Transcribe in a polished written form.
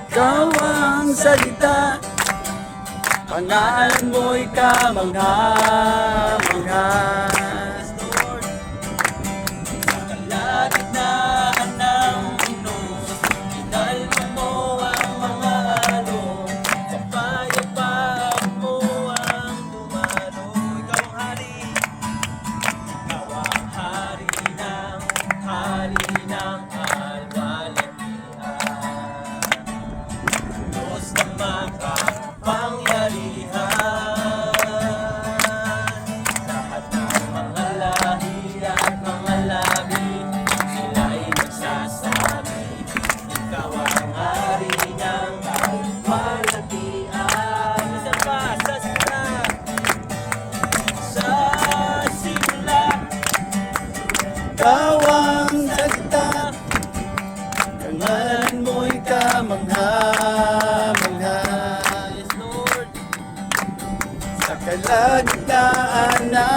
Ikaw ang salita, pangalan mo'y kamangha-mangha. Sa kalagitnaan ng mundo, inalma mo ang mga alon. Kapayapaan mo ang dumalo. Ikaw ang hari, ikaw ang hari ng alwalhatian. Diyos na makapangyarihan, lahat ng mga lahi at mga labi, sila'y nagsasabi, ikaw ang hari ng alwalhatian. Isa pa, sa simula, ikaw ang salita, pangalan mo'y kamangha-mangha. Yes, Lord. Sa kalagitnaan ng